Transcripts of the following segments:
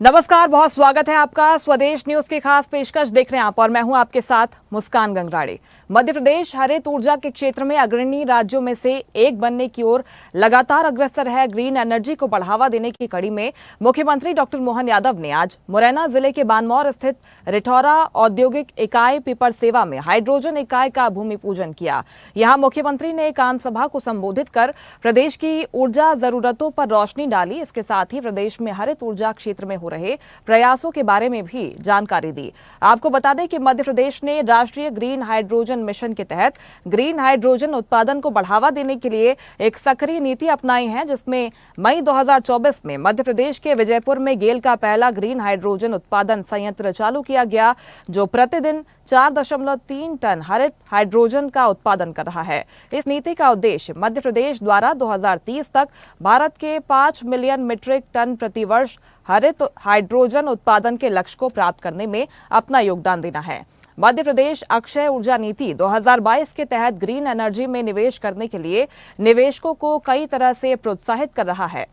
नमस्कार, बहुत स्वागत है आपका स्वदेश न्यूज की खास पेशकश देख रहे हैं आप और मैं हूं आपके साथ मुस्कान गंगराड़े। मध्य प्रदेश हरित ऊर्जा के क्षेत्र में अग्रणी राज्यों में से एक बनने की ओर लगातार अग्रसर है। ग्रीन एनर्जी को बढ़ावा देने की कड़ी में मुख्यमंत्री डॉक्टर मोहन यादव ने आज मुरैना जिले के बानमौर स्थित रिठौरा औद्योगिक इकाई पिपरसेवा में हाइड्रोजन इकाई का भूमि पूजन किया। यहां मुख्यमंत्री ने एक आम सभा को संबोधित कर प्रदेश की ऊर्जा जरूरतों पर रोशनी डाली। इसके साथ ही प्रदेश में हरित ऊर्जा क्षेत्र में हो रहे प्रयासों के बारे में भी जानकारी दी। आपको बता दें कि मध्य प्रदेश ने राष्ट्रीय ग्रीन हाइड्रोजन मिशन के तहत ग्रीन हाइड्रोजन उत्पादन को बढ़ावा देने के लिए एक सक्रिय नीति अपनाई है, जिसमें मई 2024 में मध्य प्रदेश के विजयपुर में गेल का पहला ग्रीन हाइड्रोजन उत्पादन संयंत्र चालू किया गया, जो प्रतिदिन 4.3 टन हरित हाइड्रोजन का उत्पादन कर रहा है। इस नीति का उद्देश्य मध्य प्रदेश द्वारा 2030 तक भारत के 5 मिलियन मीट्रिक टन प्रतिवर्ष हरित हाइड्रोजन उत्पादन के लक्ष्य को प्राप्त करने में अपना योगदान देना है। मध्य प्रदेश अक्षय ऊर्जा नीति 2022 के तहत ग्रीन एनर्जी में निवेश करने के लिए निवेशकों को कई तरह से प्रोत्साहित कर रहा है।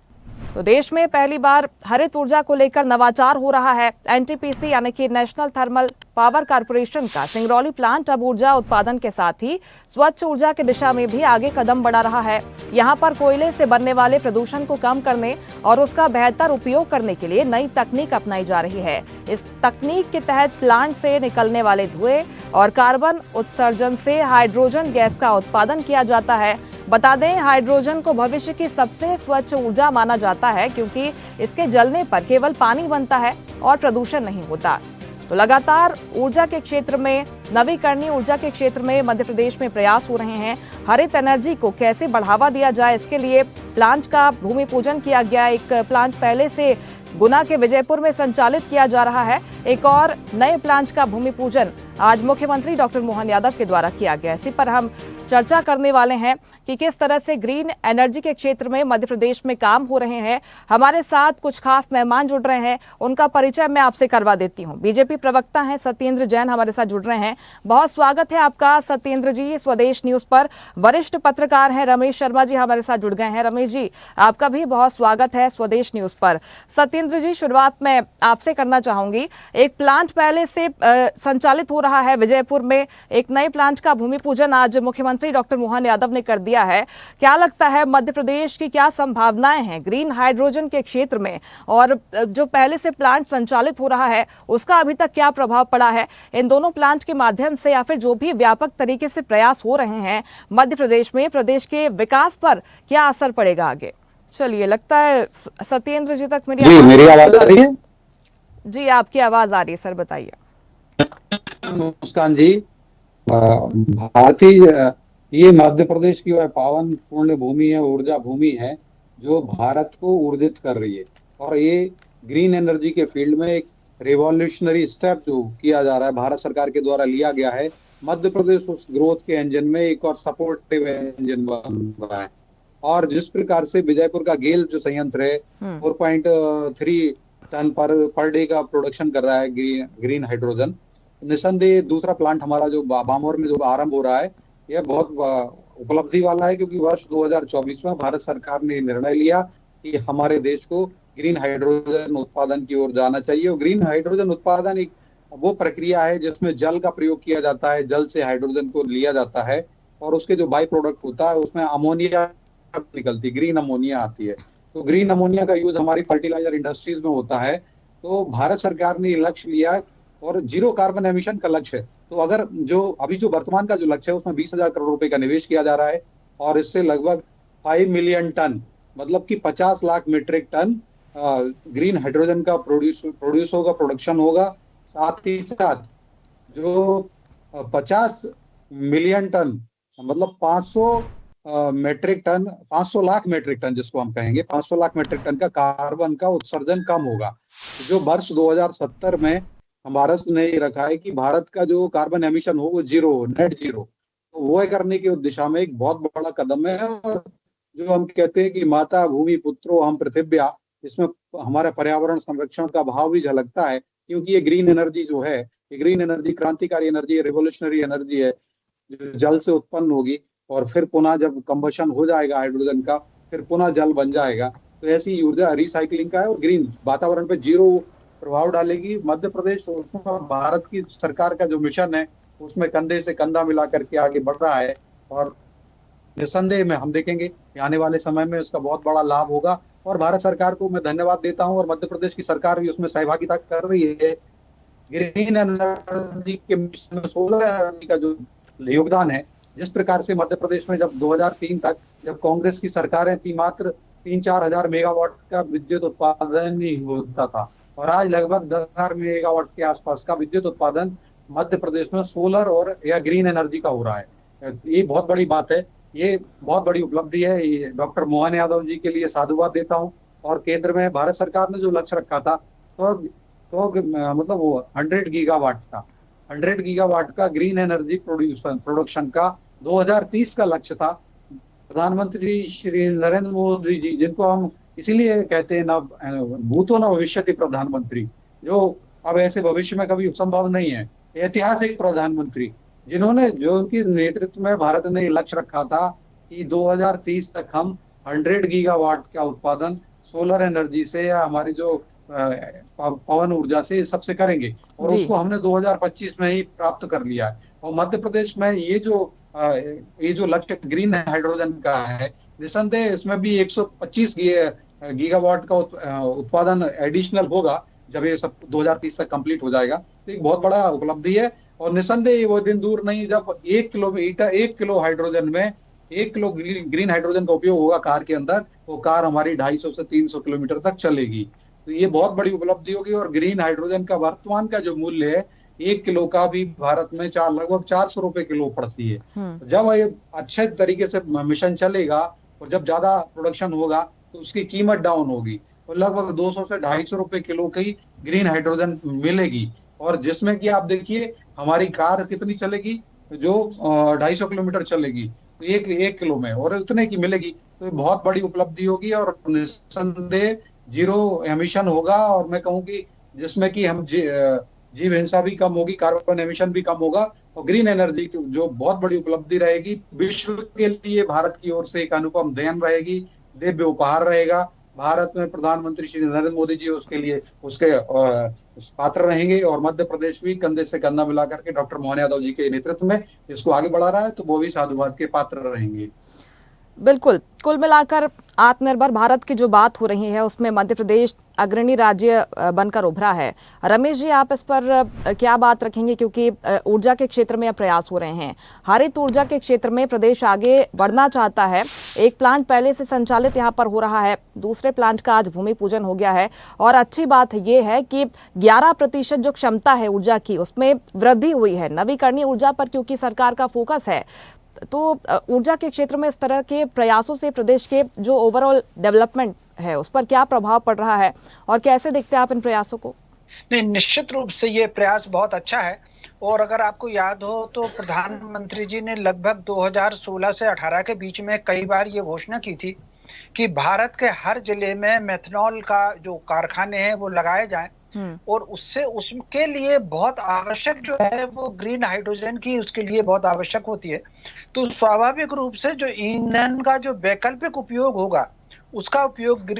तो देश में पहली बार हरित ऊर्जा को लेकर नवाचार हो रहा है। एनटीपीसी यानी कि नेशनल थर्मल पावर कॉर्पोरेशन का सिंगरौली प्लांट अब ऊर्जा उत्पादन के साथ ही स्वच्छ ऊर्जा की दिशा में भी आगे कदम बढ़ा रहा है। यहां पर कोयले से बनने वाले प्रदूषण को कम करने और उसका बेहतर उपयोग करने के लिए नई तकनीक अपनाई जा रही है। इस तकनीक के तहत प्लांट से निकलने वाले धुएं और कार्बन उत्सर्जन से हाइड्रोजन गैस का उत्पादन किया जाता है। बता दें, हाइड्रोजन को भविष्य की सबसे स्वच्छ ऊर्जा माना जाता है, क्योंकि इसके जलने पर केवल पानी बनता है और प्रदूषण नहीं होता। तो लगातार ऊर्जा के क्षेत्र में, नवीकरणीय ऊर्जा के क्षेत्र में मध्य प्रदेश में प्रयास हो रहे हैं। हरित एनर्जी को कैसे बढ़ावा दिया जाए, इसके लिए प्लांट का भूमि पूजन किया गया। एक प्लांट पहले से गुना के विजयपुर में संचालित किया जा रहा है। एक और नए प्लांट का भूमि पूजन आज मुख्यमंत्री डॉक्टर मोहन यादव के द्वारा किया गया। इसी पर हम चर्चा करने वाले हैं कि किस तरह से ग्रीन एनर्जी के क्षेत्र में मध्य प्रदेश में काम हो रहे हैं। हमारे साथ कुछ खास मेहमान जुड़ रहे हैं, उनका परिचय मैं आपसे करवा देती हूं। बीजेपी प्रवक्ता हैं सत्येंद्र जैन हमारे साथ जुड़ रहे हैं। बहुत स्वागत है आपका सत्येंद्र जी स्वदेश न्यूज पर। वरिष्ठ पत्रकार हैं रमेश शर्मा जी हमारे साथ जुड़ गए हैं। रमेश जी, आपका भी बहुत स्वागत है स्वदेश न्यूज पर। सत्येंद्र जी, शुरुआत में आपसे करना चाहूंगी। एक प्लांट पहले से संचालित हो रहा है विजयपुर में, एक नए प्लांट का भूमि पूजन आज मुख्यमंत्री डॉक्टर मोहन यादव ने कर दिया है। क्या लगता है मध्य प्रदेश की क्या संभावनाएं हैं ग्रीन हाइड्रोजन के क्षेत्र में, और जो पहले से प्लांट संचालित हो रहा है उसका अभी तक क्या प्रभाव पड़ा है? इन दोनों प्लांट के माध्यम से या फिर जो भी व्यापक तरीके से प्रयास हो रहे हैं मध्य प्रदेश में, प्रदेश के विकास पर क्या असर पड़ेगा आगे? चलिए, लगता है सत्येंद्र जी तक मेरी आवाज आ रही है? जी, आपकी आवाज आ रही है सर, बताइए। मुस्कान जी, भारतीय ये मध्य प्रदेश की वह पावन पूर्ण भूमि है, ऊर्जा भूमि है जो भारत को ऊर्जित कर रही है। और ये ग्रीन एनर्जी के फील्ड में एक रिवॉल्यूशनरी स्टेप जो किया जा रहा है, भारत सरकार के द्वारा लिया गया है। मध्य प्रदेश उस ग्रोथ के इंजन में एक और सपोर्टिव इंजन बन रहा है। और जिस प्रकार से विजयपुर का गेल जो संयंत्र है 4.3 टन पर डे का प्रोडक्शन कर रहा है ग्रीन हाइड्रोजन, निसंदेह दूसरा प्लांट हमारा जो बामौर में जो आरंभ हो रहा है, यह बहुत उपलब्धि वाला है, क्योंकि वर्ष 2024 में भारत सरकार ने निर्णय लिया कि हमारे देश को ग्रीन हाइड्रोजन उत्पादन की ओर जाना चाहिए। और ग्रीन हाइड्रोजन उत्पादन एक वो प्रक्रिया है जिसमें जल का प्रयोग किया जाता है, जल से हाइड्रोजन को लिया जाता है और उसके जो बाई प्रोडक्ट होता है उसमें अमोनिया निकलती, ग्रीन अमोनिया आती है। तो ग्रीन अमोनिया का यूज हमारी फर्टिलाइजर इंडस्ट्रीज में होता है। तो भारत सरकार ने लक्ष्य लिया और जीरो कार्बन एमिशन का लक्ष्य है। तो अगर जो वर्तमान का जो लक्ष्य है उसमें 20,000 करोड़ रुपए का निवेश किया जा रहा है और इससे लगभग 5 मिलियन टन, मतलब कि 50 lakh metric ton green hydrogen का प्रोड्यूस होगा, प्रोडक्शन होगा। साथ ही साथ जो 50 मिलियन टन, मतलब 500 लाख मीट्रिक टन जिसको हम कहेंगे, 500 लाख मीट्रिक टन का कार्बन का उत्सर्जन कम होगा। जो वर्ष 2070 में भारत ने रखा है कि भारत का जो कार्बन एमिशन हो वो जीरो हो, नेट जीरो। तो वो करने की दिशा में एक बहुत बड़ा कदम है। और जो हम कहते हैं कि माता भूमि पुत्रो अहम पृथिव्या, इसमें हमारे पर्यावरण संरक्षण का भाव भी झलकता है, क्योंकि ये ग्रीन एनर्जी जो है, ये ग्रीन एनर्जी क्रांतिकारी एनर्जी है, रिवोल्यूशनरी एनर्जी है, जो जल से उत्पन्न होगी और फिर पुनः जब कंबशन हो जाएगा हाइड्रोजन का, फिर पुनः जल बन जाएगा। तो ऐसी ऊर्जा रिसाइकलिंग का है और ग्रीन वातावरण पे जीरो प्रभाव डालेगी। मध्य प्रदेश उसमें भारत की सरकार का जो मिशन है उसमें कंधे से कंधा मिला करके आगे बढ़ रहा है, और निस्संदेह में हम देखेंगे कि आने वाले समय में उसका बहुत बड़ा लाभ होगा। और भारत सरकार को मैं धन्यवाद देता हूँ, और मध्य प्रदेश की सरकार भी उसमें सहभागिता कर रही है। ग्रीन एनर्जी के मिशन में सोलर एनर्जी का जो योगदान है, जिस प्रकार से मध्य प्रदेश में जब 2003 तक जब कांग्रेस की सरकारें थी, मात्र 3-4 हजार मेगावाट का विद्युत उत्पादन ही होता था, और आज लगभग 10 हजार मेगावाट के आसपास का विद्युत उत्पादन मध्य प्रदेश में सोलर और या ग्रीन एनर्जी का हो रहा है। ये बहुत बड़ी बात है, ये बहुत बड़ी उपलब्धि है। ये डॉक्टर मोहन यादव जी के लिए साधुवाद देता हूँ। और केंद्र में भारत सरकार ने जो लक्ष्य रखा था, मतलब वो 100 गीगावाट का ग्रीन एनर्जी प्रोडक्शन का 2030 का लक्ष्य था। प्रधानमंत्री श्री नरेंद्र मोदी जी, जिनको हम इसीलिए कहते हैं नव भूतो न भविष्यति प्रधानमंत्री, जो अब ऐसे भविष्य में कभी संभव नहीं है, ऐतिहासिक प्रधानमंत्री, जिन्होंने जो उनके नेतृत्व में भारत ने लक्ष्य रखा था कि 2030 तक हम 100 गीगावाट का उत्पादन सोलर एनर्जी से या हमारी जो पवन ऊर्जा से इस सबसे करेंगे, और जी। उसको हमने 2025 में ही प्राप्त कर लिया है। और मध्य प्रदेश में ये जो लक्ष्य ग्रीन हाइड्रोजन का है, निसंदेह इसमें भी 125 गीगावाट का उत्पादन एडिशनल होगा जब ये सब 2030 तक कंप्लीट हो जाएगा। तो एक बहुत बड़ा उपलब्धि है, और निसंदेह वो दिन दूर नहीं जब 1 किलो हाइड्रोजन में 1 किलो ग्रीन हाइड्रोजन का उपयोग होगा कार के अंदर, वो कार हमारी 250 से 300 किलोमीटर तक चलेगी। तो ये बहुत बड़ी उपलब्धि होगी। और ग्रीन हाइड्रोजन का वर्तमान का जो मूल्य है 1 किलो का भी भारत में लगभग 400 रुपए किलो पड़ती है। तो जब ये अच्छे तरीके से मिशन चलेगा और जब ज्यादा प्रोडक्शन होगा तो उसकी कीमत डाउन होगी, और लगभग 200 से 250 रुपए किलो की ग्रीन हाइड्रोजन मिलेगी। और जिसमें कि आप देखिए हमारी कार कितनी चलेगी, जो 250 किलोमीटर चलेगी, तो एक किलो में और उतने की मिलेगी। तो ये बहुत बड़ी उपलब्धि होगी, और निस्संदेह जीरो एमिशन होगा। और मैं कहूँ कि जिसमें कि जीव हिंसा भी कम होगी, कार्बन एमिशन भी कम होगा, और ग्रीन एनर्जी की जो बहुत बड़ी उपलब्धि रहेगी, विश्व के लिए भारत की ओर से एक अनुपम देन रहेगी, दिव्य उपहार रहेगा। भारत में प्रधानमंत्री श्री नरेंद्र मोदी जी उसके लिए उसके पात्र रहेंगे, और मध्य प्रदेश भी कंधे से कंधा मिला करके डॉक्टर मोहन यादव जी के नेतृत्व में इसको आगे बढ़ा रहा है, तो वो भी साधुवाद के पात्र रहेंगे। बिल्कुल, कुल मिलाकर आत्मनिर्भर भारत की जो बात हो रही है उसमें मध्य प्रदेश अग्रणी राज्य बनकर उभरा है। रमेश जी, आप इस पर क्या बात रखेंगे, क्योंकि ऊर्जा के क्षेत्र में अब प्रयास हो रहे हैं, हरित ऊर्जा के क्षेत्र में प्रदेश आगे बढ़ना चाहता है। एक प्लांट पहले से संचालित यहाँ पर हो रहा है, दूसरे प्लांट का आज भूमि पूजन हो गया है, और अच्छी बात ये है कि 11% जो क्षमता है ऊर्जा की उसमें वृद्धि हुई है नवीकरणीय ऊर्जा पर, क्योंकि सरकार का फोकस है। तो ऊर्जा के क्षेत्र में इस तरह के प्रयासों से प्रदेश के जो ओवरऑल डेवलपमेंट है उस पर क्या प्रभाव पड़ रहा है, और कैसे देखते हैं आप इन प्रयासों को? नहीं, निश्चित रूप से ये प्रयास बहुत अच्छा है। और अगर आपको याद हो तो प्रधानमंत्री जी ने लगभग 2016 से 18 के बीच में कई बार ये घोषणा की थी कि भारत के हर जिले में मेथनॉल का जो कारखाने हैं वो लगाए जाएं, और उसके लिए बहुत आवश्यक जो है वो ग्रीन हाइड्रोजन की उसके लिए बहुत आवश्यक होती है। तो स्वाभाविक रूप से जो ईंधन का जो वैकल्पिक उपयोग होगा उसका उपयोग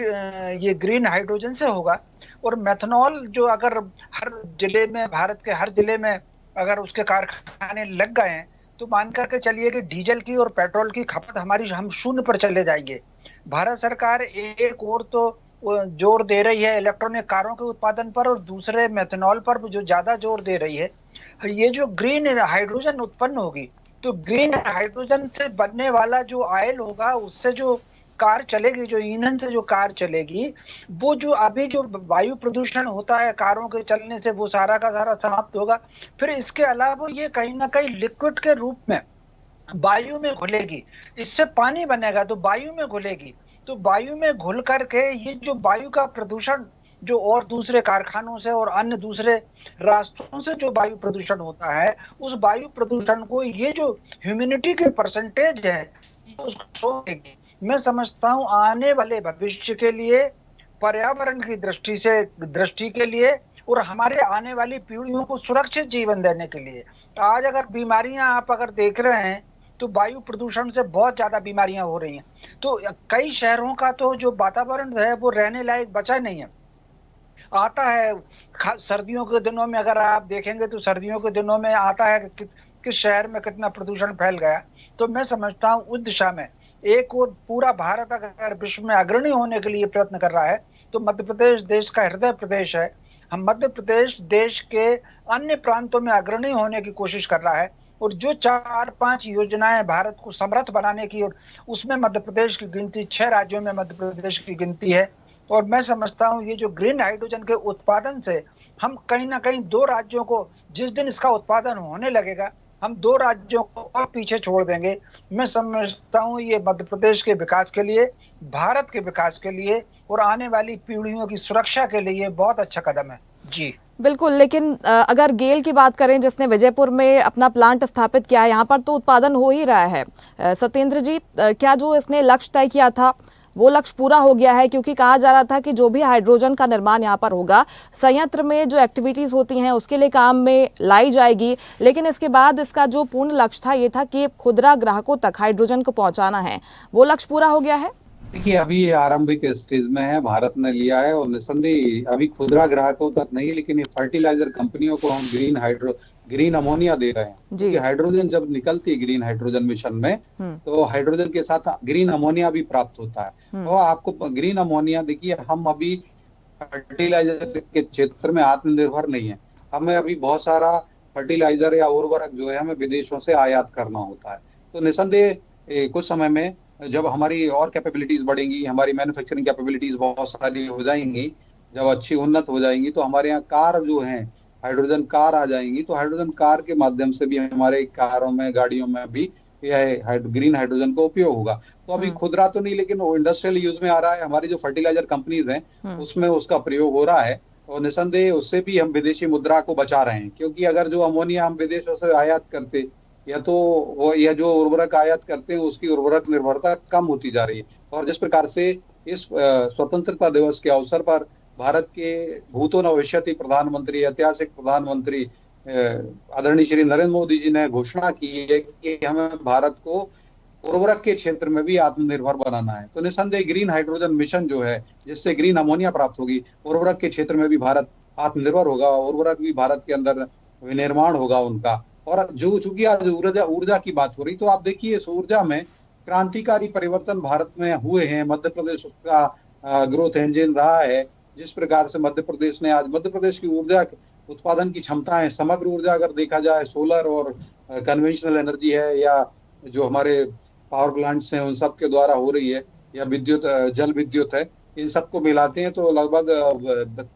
ये ग्रीन हाइड्रोजन से होगा। और मेथनॉल जो अगर हर जिले में, भारत के हर जिले में अगर उसके कारखाने लग गए हैं तो मान करके चलिए कि डीजल की और पेट्रोल की खपत हम शून्य पर चले जाएंगे। भारत सरकार एक और तो जोर दे रही है इलेक्ट्रॉनिक कारों के उत्पादन पर, और दूसरे मेथनॉल पर जो ज्यादा जोर दे रही है। ये जो ग्रीन हाइड्रोजन उत्पन्न होगी तो ग्रीन हाइड्रोजन से बनने वाला जो ऑयल होगा उससे जो कार चलेगी, जो ईंधन से जो कार चलेगी, वो जो अभी जो वायु प्रदूषण होता है कारों के चलने से वो सारा का सारा समाप्त होगा। फिर इसके अलावा ये कहीं ना कहीं लिक्विड के रूप में वायु में घुलेगी, इससे पानी बनेगा तो वायु में घुलेगी, तो वायु में घुल करके ये जो वायु का प्रदूषण जो और दूसरे कारखानों से और अन्य दूसरे रास्तों से जो वायु प्रदूषण होता है, उस वायु प्रदूषण को ये जो ह्यूमिडिटी के परसेंटेज है उसको देगी। मैं समझता हूं आने वाले भविष्य के लिए, पर्यावरण की दृष्टि के लिए, और हमारे आने वाली पीढ़ियों को सुरक्षित जीवन देने के लिए, आज अगर बीमारियां आप अगर देख रहे हैं तो वायु प्रदूषण से बहुत ज्यादा बीमारियां हो रही हैं। तो कई शहरों का तो जो वातावरण है वो रहने लायक बचा नहीं है। आता है सर्दियों के दिनों में, अगर आप देखेंगे तो सर्दियों के दिनों में आता है कि किस शहर में कितना प्रदूषण फैल गया। तो मैं समझता हूँ उस दिशा में एक और पूरा भारत अगर विश्व में अग्रणी होने के लिए प्रयत्न कर रहा है, तो मध्य प्रदेश देश का हृदय प्रदेश है। हम मध्य प्रदेश देश के अन्य प्रांतों में अग्रणी होने की कोशिश कर रहा है, और जो 4-5 योजनाएं भारत को समृद्ध बनाने की, और उसमें मध्य प्रदेश की गिनती, 6 राज्यों में मध्य प्रदेश की गिनती है। और मैं समझता हूँ ये जो ग्रीन हाइड्रोजन के उत्पादन से हम कहीं ना कहीं 2 राज्यों को, जिस दिन इसका उत्पादन होने लगेगा, हम 2 राज्यों को और पीछे छोड़ देंगे। मैं समझता हूँ ये मध्य प्रदेश के विकास के लिए, भारत के विकास के लिए और आने वाली पीढ़ियों की सुरक्षा के लिए बहुत अच्छा कदम है जी। बिल्कुल, लेकिन अगर गेल की बात करें जिसने विजयपुर में अपना प्लांट स्थापित किया है, यहाँ पर तो उत्पादन हो ही रहा है। सत्येंद्र जी, क्या जो इसने लक्ष्य तय किया था वो लक्ष्य पूरा हो गया है? क्योंकि कहा जा रहा था कि जो भी हाइड्रोजन का निर्माण यहाँ पर होगा, संयंत्र में जो एक्टिविटीज़ होती हैं उसके लिए काम में लाई जाएगी, लेकिन इसके बाद इसका जो पूर्ण लक्ष्य था ये था कि खुदरा ग्राहकों तक हाइड्रोजन को पहुँचाना है। वो लक्ष्य पूरा हो गया है? देखिए, अभी ये आरंभिक स्टेज में है, भारत ने लिया है, और निस्संदेह अभी खुदरा ग्राहकों तक नहीं, लेकिन ये फर्टिलाइजर कंपनियों को हम ग्रीन अमोनिया दे रहे हैं। क्योंकि हाइड्रोजन जब निकलती है ग्रीन हाइड्रोजन मिशन में, तो हाइड्रोजन के साथ ग्रीन अमोनिया भी प्राप्त होता है। और आपको ग्रीन अमोनिया, देखिए हम अभी फर्टिलाइजर के क्षेत्र में आत्मनिर्भर नहीं है। हमें अभी बहुत सारा फर्टिलाइजर या उर्वरक जो है हमें विदेशों से आयात करना होता है। तो निस्संदेह कुछ समय में जब हमारी और कैपेबिलिटीज बढ़ेंगी, हमारी मैन्युफैक्चरिंग कैपेबिलिटीज बहुत सारी हो जाएंगी, जब अच्छी उन्नत हो जाएंगी, तो हमारे यहाँ कार जो हैं, हाइड्रोजन कार आ जाएंगी। तो हाइड्रोजन कार के माध्यम से भी हमारे कारों में, गाड़ियों में भी यह ग्रीन हाइड्रोजन का उपयोग होगा। तो अभी खुदरा तो नहीं, लेकिन वो इंडस्ट्रियल यूज में आ रहा है। हमारी जो फर्टिलाइजर कंपनीज हैं उसमें उसका प्रयोग हो रहा है, और निस्संदेह उससे भी हम विदेशी मुद्रा को बचा रहे हैं। क्योंकि अगर जो अमोनिया हम विदेशों से आयात करते, या तो वो या जो उर्वरक आयात करते हैं उसकी उर्वरक निर्भरता कम होती जा रही है। और जिस प्रकार से इस स्वतंत्रता दिवस के अवसर पर भारत के भूतो भविष्यति प्रधानमंत्री, ऐतिहासिक प्रधानमंत्री आदरणीय श्री नरेंद्र मोदी जी ने घोषणा की है कि हमें भारत को उर्वरक के क्षेत्र में भी आत्मनिर्भर बनाना है। तो निस्संदेह ग्रीन हाइड्रोजन मिशन जो है, जिससे ग्रीन अमोनिया प्राप्त होगी, उर्वरक के क्षेत्र में भी भारत आत्मनिर्भर होगा, उर्वरक भी भारत के अंदर विनिर्माण होगा उनका। और जो चूंकि आज ऊर्जा की बात हो रही, तो आप देखिए इस ऊर्जा में क्रांतिकारी परिवर्तन भारत में हुए हैं। मध्य प्रदेश का ग्रोथ इंजन रहा है। जिस प्रकार से मध्य प्रदेश ने, आज मध्य प्रदेश की ऊर्जा उत्पादन की क्षमताएं, समग्र ऊर्जा अगर देखा जाए, सोलर और कन्वेंशनल एनर्जी है, या जो हमारे पावर प्लांट्स हैं उन सब के द्वारा हो रही है, या विद्युत, जल विद्युत है, इन सबको मिलाते हैं तो लगभग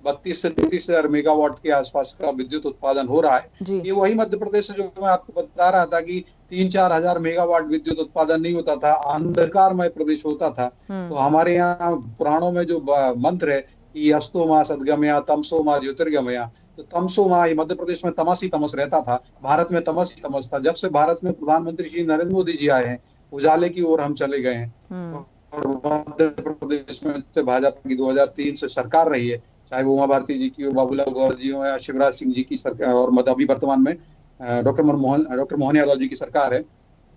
32 से 33 हजार मेगावाट के आसपास का विद्युत उत्पादन हो रहा है। ये वही मध्य प्रदेश है जो मैं आपको बता रहा था कि 3-4 हजार मेगावाट विद्युत उत्पादन नहीं होता था, अंधकारमय प्रदेश होता था। तो हमारे यहाँ पुराणों में जो मंत्र है कि अस्तो माह सदगमया तमसो माह ज्योतिर्गमया, तो तमसो माह, मध्य प्रदेश में तमस ही तमस रहता था, भारत में तमस ही तमस था। जब से भारत में प्रधानमंत्री श्री नरेंद्र मोदी जी आए हैं, उजाले की ओर हम चले गए हैं। और मध्य प्रदेश में से भाजपा की 2003 से सरकार रही है, चाहे वो उमा भारती जी की, बाबूलाल गौर जी हो, या शिवराज सिंह जी की सरकार, और अभी वर्तमान में डॉक्टर मोहन यादव जी की सरकार है।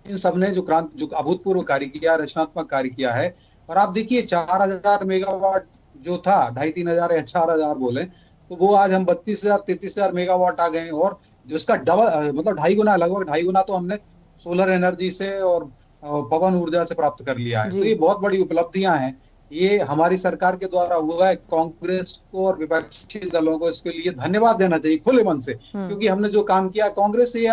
इन सब ने जो अभूतपूर्व कार्य किया, रचनात्मक कार्य किया है। और आप देखिए 4000 मेगावाट जो था, 2500-3000 या 4000 बोले, तो वो आज हम 32,000-33,000 मेगावाट आ गए। और जिसका डबल, मतलब 2.5 गुना, लगभग 2.5 गुना तो हमने सोलर एनर्जी से और पवन ऊर्जा से प्राप्त कर लिया है। तो ये बहुत बड़ी उपलब्धियां हैं, ये हमारी सरकार के द्वारा हुआ है। कांग्रेस को और विपक्षी दलों को इसके लिए धन्यवाद देना चाहिए खुले मन से, क्योंकि हमने जो काम किया, कांग्रेस ये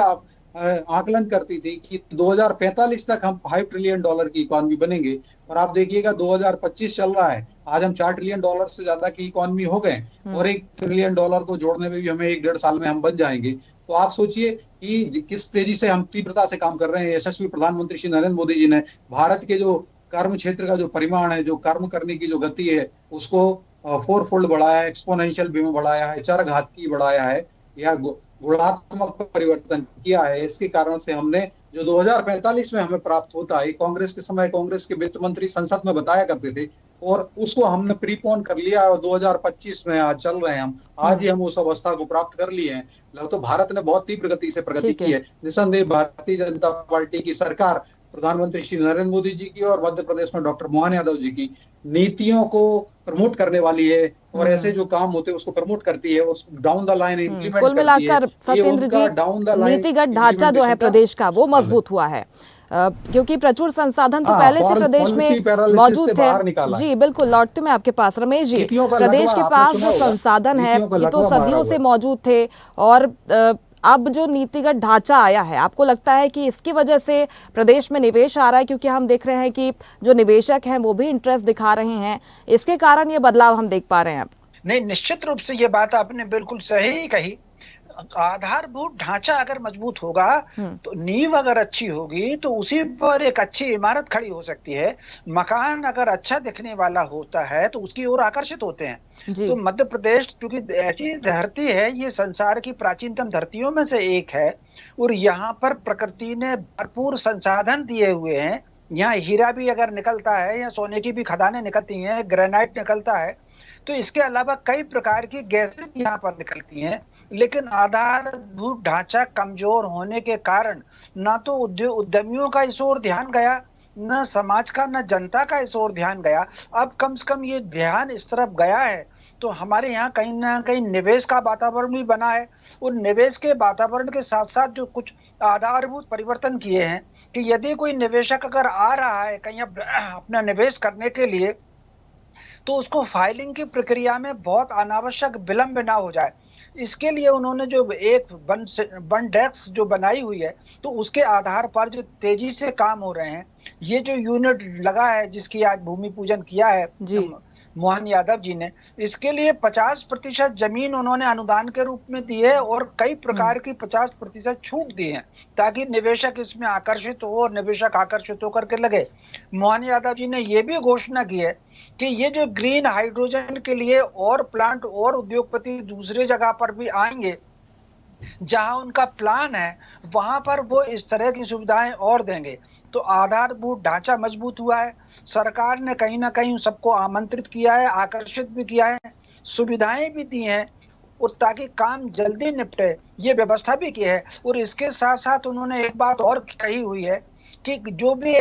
आकलन करती थी कि 2045 तक हम $5 ट्रिलियन की इकोनॉमी बनेंगे, और आप देखिएगा 2025 चल रहा है, आज हम $4 ट्रिलियन से ज्यादा की इकोनॉमी हो गए, और $1 ट्रिलियन को जोड़ने में भी हमें 1-1.5 साल में हम बन जाएंगे। तो आप सोचिए कि किस तेजी से हम तीव्रता से काम कर रहे हैं। यशस्वी प्रधानमंत्री श्री नरेंद्र मोदी जी ने भारत के जो कर्म क्षेत्र का जो परिमाण है, जो कर्म करने की जो गति है, उसको 4-फोल्ड बढ़ाया है, एक्सपोनेंशियल वे में बढ़ाया है, चरघाती बढ़ाया है, या गुणात्मक परिवर्तन किया है। इसके कारण से हमने जो 2045 में हमें प्राप्त होता है, कांग्रेस के समय कांग्रेस के वित्त मंत्री संसद में बताया करते थे, और उसको हमने प्रीपोन कर लिया, और 2025 में आज चल रहे हैं हम, आज ही हम उस अवस्था को प्राप्त कर लिए हैं। तो भारत ने बहुत तीव्र गति से प्रगति की है। निस्संदेह भारतीय जनता पार्टी की सरकार, प्रधानमंत्री श्री नरेंद्र मोदी जी की और मध्य प्रदेश में डॉक्टर मोहन यादव जी की, नीतियों को प्रमोट करने वाली है और ऐसे जो काम होते हैं उसको प्रमोट करती है, उसको डाउन द लाइन इम्प्लीमेंट कुल करती है। मिलाकर सत्येंद्र जी, डाउन द लाइन नीतिगत ढांचा जो है प्रदेश का वो मजबूत हुआ है, क्योंकि प्रचुर संसाधन तो पहले से प्रदेश में मौजूद थे। जी बिल्कुल, लौटते मैं आपके पास। रमेश जी, प्रदेश के पास जो संसाधन है ये तो सदियों से मौजूद थे, और अब जो नीतिगत ढांचा आया है, आपको लगता है कि इसकी वजह से प्रदेश में निवेश आ रहा है? क्योंकि हम देख रहे हैं कि जो निवेशक हैं वो भी इंटरेस्ट दिखा रहे हैं, इसके कारण ये बदलाव हम देख पा रहे हैं अब। नहीं, निश्चित रूप से ये बात आपने बिल्कुल सही कही। आधारभूत ढांचा अगर मजबूत होगा तो नींव अगर अच्छी होगी तो उसी पर एक अच्छी इमारत खड़ी हो सकती है। मकान अगर अच्छा दिखने वाला होता है तो उसकी ओर आकर्षित होते हैं। तो मध्य प्रदेश क्योंकि ऐसी धरती है, ये संसार की प्राचीनतम धरतियों में से एक है, और यहाँ पर प्रकृति ने भरपूर संसाधन दिए हुए हैं। यहाँ हीरा भी अगर निकलता है या सोने की भी खदानें निकलती हैं, ग्रेनाइट निकलता है, तो इसके अलावा कई प्रकार की गैसें यहाँ पर निकलती हैं। लेकिन आधारभूत ढांचा कमजोर होने के कारण ना तो उद्यमियों का इस ओर ध्यान गया, न समाज का, न जनता का इस ओर ध्यान गया। अब कम से कम ये ध्यान इस तरफ गया है तो हमारे यहाँ कहीं ना कहीं निवेश का वातावरण भी बना है। और निवेश के वातावरण के साथ साथ जो कुछ आधारभूत परिवर्तन किए हैं कि यदि कोई निवेशक अगर आ रहा है कहीं अपना निवेश करने के लिए, तो उसको फाइलिंग की प्रक्रिया में बहुत अनावश्यक विलंब ना हो जाए, इसके लिए उन्होंने जो एक वन डेस्क जो बनाई हुई है, तो उसके आधार पर जो तेजी से काम हो रहे हैं। ये जो यूनिट लगा है जिसकी आज भूमि पूजन किया है मोहन यादव जी ने, इसके लिए 50% जमीन उन्होंने अनुदान के रूप में दी है और कई प्रकार की 50% छूट दी है, ताकि निवेशक इसमें आकर्षित हो और निवेशक आकर्षित होकर के लगे। मोहन यादव जी ने ये भी घोषणा की है कि ये जो ग्रीन हाइड्रोजन के लिए और प्लांट और उद्योगपति दूसरे जगह पर भी आएंगे, जहां उनका प्लान है वहां पर वो इस तरह की सुविधाएं और देंगे। तो आधारभूत ढांचा मजबूत हुआ है, सरकार ने कहीं ना कहीं सबको आमंत्रित किया है, आकर्षित भी किया है, सुविधाएं भी दी हैं, और ताकि काम जल्दी निपटे ये व्यवस्था भी की है। और इसके साथ साथ उन्होंने एक बात और कही हुई है कि जो भी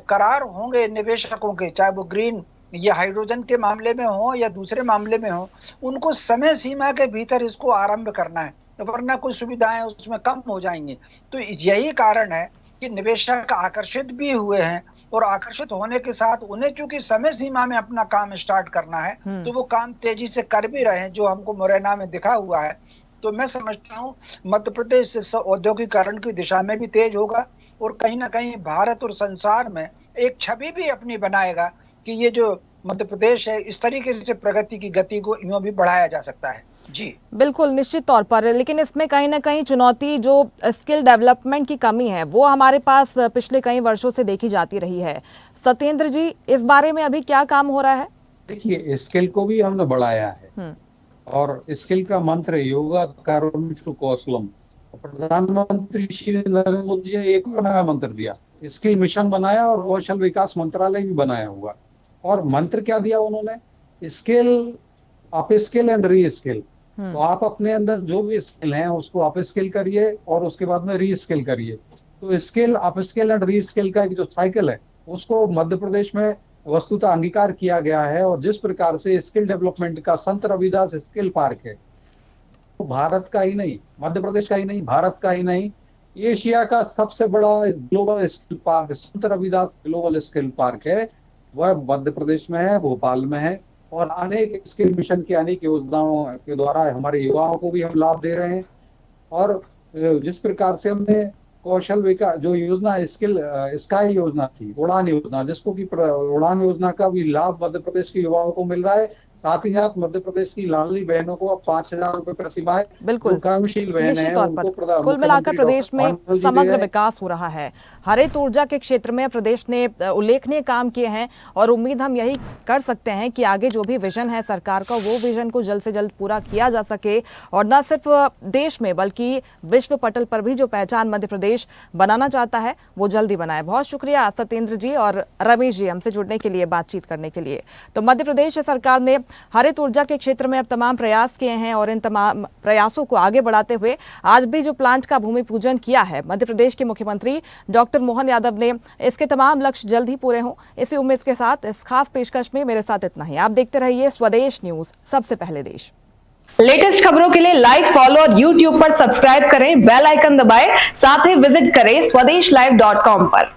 करार होंगे निवेशकों के, चाहे वो ग्रीन ये हाइड्रोजन के मामले में हो या दूसरे मामले में हो, उनको समय सीमा के भीतर इसको आरंभ करना है, वरना कुछ सुविधाएं उसमें कम हो जाएंगी। तो यही कारण है कि निवेशक आकर्षित भी हुए हैं, और आकर्षित होने के साथ उन्हें चूंकि समय सीमा में अपना काम स्टार्ट करना है, तो वो काम तेजी से कर भी रहे हैं, जो हमको मुरैना में दिखा हुआ है। तो मैं समझता हूँ मध्य प्रदेश इस औद्योगिकरण की दिशा में भी तेज होगा, और कहीं ना कहीं भारत और संसार में एक छवि भी अपनी बनाएगा कि ये जो मध्य प्रदेश है, इस तरीके से प्रगति की गति को यूं भी बढ़ाया जा सकता है। जी बिल्कुल, निश्चित तौर पर। लेकिन इसमें कहीं ना कहीं चुनौती जो स्किल डेवलपमेंट की कमी है वो हमारे पास पिछले कई वर्षों से देखी जाती रही है। सत्येंद्र जी, इस बारे में अभी क्या काम हो रहा है? देखिए, स्किल को भी हमने बढ़ाया है, और स्किल का मंत्र योगा करोमिषु कौशलम। प्रधानमंत्री श्री नरेंद्र मोदी जी ने एक और नया मंत्र दिया, स्किल मिशन बनाया और कौशल विकास मंत्रालय भी बनाया हुआ। और मंत्र क्या दिया उन्होंने? Skill, up skill and re skill. तो आप अपने अंदर जो भी स्किल है उसको अप स्किल करिए और उसके बाद में री स्किल करिए। तो skill, up skill and re skill का एक जो साइकिल है उसको मध्य प्रदेश में वस्तुतः अंगीकार किया गया है। और जिस प्रकार से स्किल डेवलपमेंट का संत रविदास स्किल पार्क है, तो भारत का ही नहीं, मध्य प्रदेश का ही नहीं, भारत का ही नहीं, एशिया का सबसे बड़ा ग्लोबल स्किल पार्क संत रविदास ग्लोबल स्किल पार्क है, वह मध्य प्रदेश में है, भोपाल में है। और अनेक स्किल मिशन की अनेक योजनाओं के द्वारा हमारे युवाओं को भी हम लाभ दे रहे हैं। और जिस प्रकार से हमने कौशल विकास जो योजना स्किल स्काई योजना थी, उड़ान योजना, जिसको कि उड़ान योजना का भी लाभ मध्य प्रदेश के युवाओं को मिल रहा है। साथ ही साथ मध्य प्रदेश की लाडली बहनों को अब 5,000 रुपए प्रति माह, बिल्कुल कर्मशील बहन है, उनको कुल मिलाकर प्रदेश में समग्र विकास हो रहा है। हरित ऊर्जा के क्षेत्र में प्रदेश ने उल्लेखनीय काम किए हैं, और उम्मीद हम यही कर सकते हैं कि आगे जो भी विजन है सरकार का, वो विजन को जल्द से जल्द पूरा किया जा सके, और न सिर्फ देश में बल्कि विश्व पटल पर भी जो पहचान मध्य प्रदेश बनाना चाहता है वो जल्दी बनाए। बहुत शुक्रिया सत्येंद्र जी और रमेश जी हमसे जुड़ने के लिए, बातचीत करने के लिए। तो मध्य प्रदेश सरकार ने हरित ऊर्जा के क्षेत्र में अब तमाम प्रयास किए हैं और इन तमाम प्रयासों को आगे बढ़ाते हुए आज भी जो प्लांट का भूमि पूजन किया है मध्य प्रदेश के मुख्यमंत्री डॉक्टर मोहन यादव ने, इसके तमाम लक्ष्य जल्द ही पूरे हों, इसी उम्मीद के साथ इस खास पेशकश में मेरे साथ इतना ही। आप देखते रहिए स्वदेश न्यूज, सबसे पहले देश। लेटेस्ट खबरों के लिए लाइक, फॉलो और YouTube पर सब्सक्राइब करें, बेल आइकन दबाएं, साथ ही विजिट करें swedishlive.com पर।